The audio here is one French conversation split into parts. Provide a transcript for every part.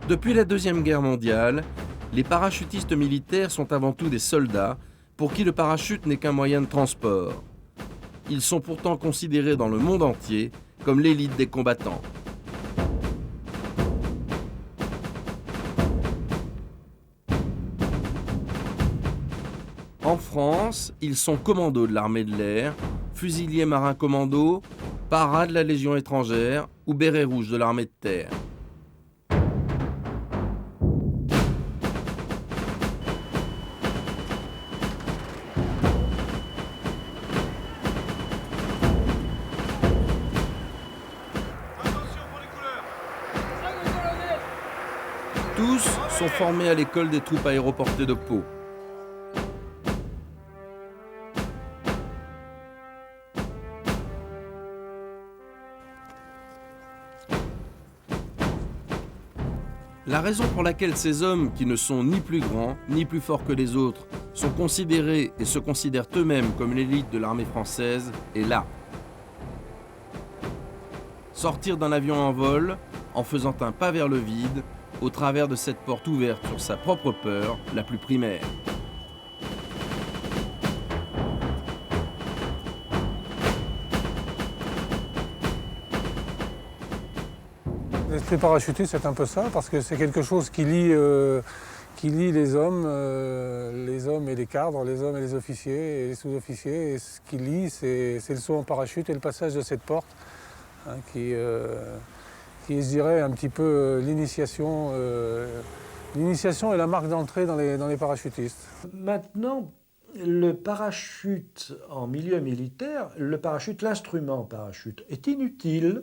Depuis la Deuxième Guerre mondiale, les parachutistes militaires sont avant tout des soldats pour qui le parachute n'est qu'un moyen de transport. Ils sont pourtant considérés dans le monde entier comme l'élite des combattants. En France, ils sont commandos de l'armée de l'air, fusiliers marins commandos, paras de la Légion étrangère ou bérets rouges de l'armée de terre. Tous sont formés à l'école des troupes aéroportées de Pau. La raison pour laquelle ces hommes, qui ne sont ni plus grands, ni plus forts que les autres, sont considérés et se considèrent eux-mêmes comme l'élite de l'armée française, est là. Sortir d'un avion en vol, en faisant un pas vers le vide, au travers de cette porte ouverte sur sa propre peur, la plus primaire. L'esprit parachutiste, c'est un peu ça, parce que c'est quelque chose qui lie les hommes et les cadres, les hommes et les officiers et les sous-officiers. Et ce qui lie, c'est le saut en parachute et le passage de cette porte, hein, qui est, je dirais, un petit peu l'initiation et la marque d'entrée dans les parachutistes. Maintenant, le parachute en milieu militaire, l'instrument parachute est inutile.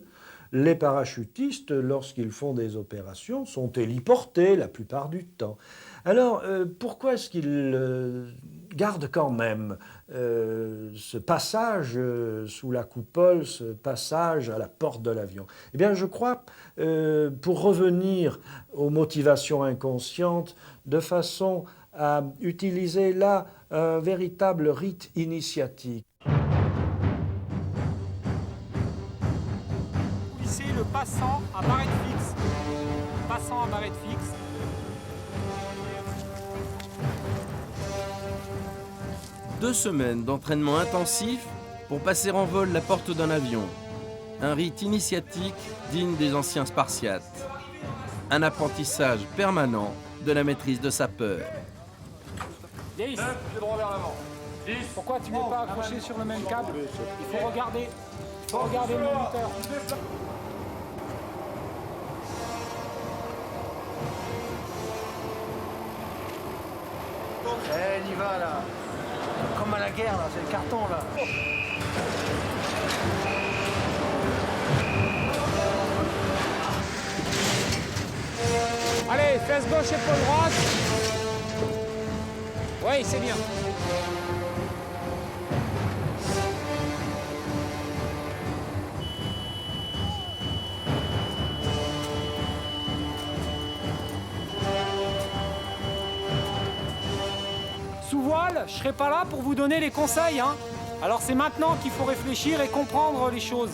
Les parachutistes, lorsqu'ils font des opérations, sont héliportés la plupart du temps. Alors, pourquoi est-ce qu'ils gardent quand même ce passage sous la coupole, ce passage à la porte de l'avion? Eh bien, je crois, pour revenir aux motivations inconscientes, de façon à utiliser là un véritable rite initiatique. Le passant à barrette fixe. Passant à barrette fixe. Deux semaines d'entraînement intensif pour passer en vol la porte d'un avion. Un rite initiatique digne des anciens Spartiates. Un apprentissage permanent de la maîtrise de sa peur. 10. Pourquoi tu ne veux pas accrocher sur le même câble? Il faut regarder. Regardez le moniteur. Elle y va là. Comme à la guerre là, c'est le carton là. Allez, fesse gauche, épaule droite. Oui, c'est bien. Sous voile, je serai pas là pour vous donner les conseils, hein. Alors c'est maintenant qu'il faut réfléchir et comprendre les choses.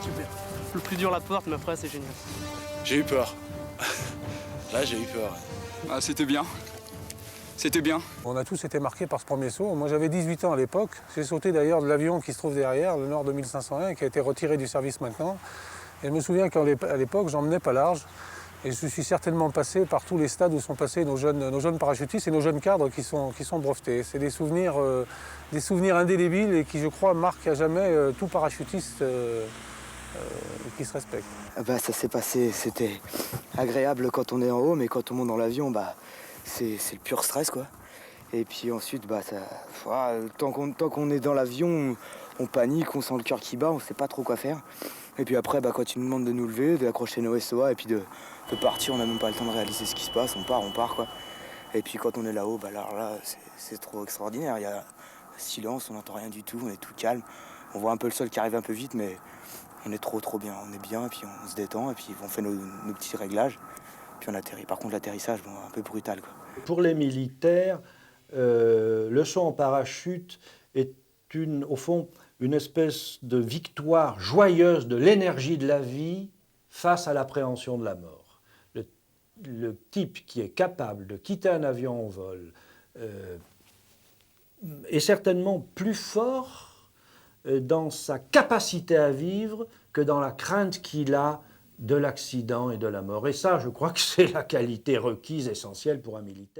Super. Le plus dur, la porte, mais après c'est génial. J'ai eu peur. Là, j'ai eu peur. Ah, c'était bien. C'était bien. On a tous été marqués par ce premier saut. Moi, j'avais 18 ans à l'époque. J'ai sauté d'ailleurs de l'avion qui se trouve derrière, le Nord 2501, qui a été retiré du service maintenant. Et je me souviens qu'à l'époque, j'emmenais pas large. Et je suis certainement passé par tous les stades où sont passés nos jeunes parachutistes et nos jeunes cadres qui sont brevetés. C'est des souvenirs indélébiles et qui, je crois, marquent à jamais tout parachutiste qui se respecte. Bah, ça s'est passé, c'était agréable quand on est en haut, mais quand on monte dans l'avion, bah, c'est le pur stress, quoi. Et puis ensuite, bah, tant qu'on est dans l'avion, on panique, on sent le cœur qui bat, on ne sait pas trop quoi faire. Et puis après, bah, quand ils nous demandent de nous lever, d'accrocher nos SOA et puis de partir, on n'a même pas le temps de réaliser ce qui se passe, on part, quoi. Et puis quand on est là-haut, bah, là c'est trop extraordinaire. Il y a silence, on n'entend rien du tout, on est tout calme. On voit un peu le sol qui arrive un peu vite, mais on est trop bien. On est bien, et puis on se détend, et puis on fait nos petits réglages, puis on atterrit. Par contre, l'atterrissage, bon, un peu brutal, quoi. Pour les militaires, le saut en parachute est au fond, une espèce de victoire joyeuse de l'énergie de la vie face à l'appréhension de la mort. Le type qui est capable de quitter un avion en vol est certainement plus fort dans sa capacité à vivre que dans la crainte qu'il a de l'accident et de la mort. Et ça, je crois que c'est la qualité requise essentielle pour un militaire.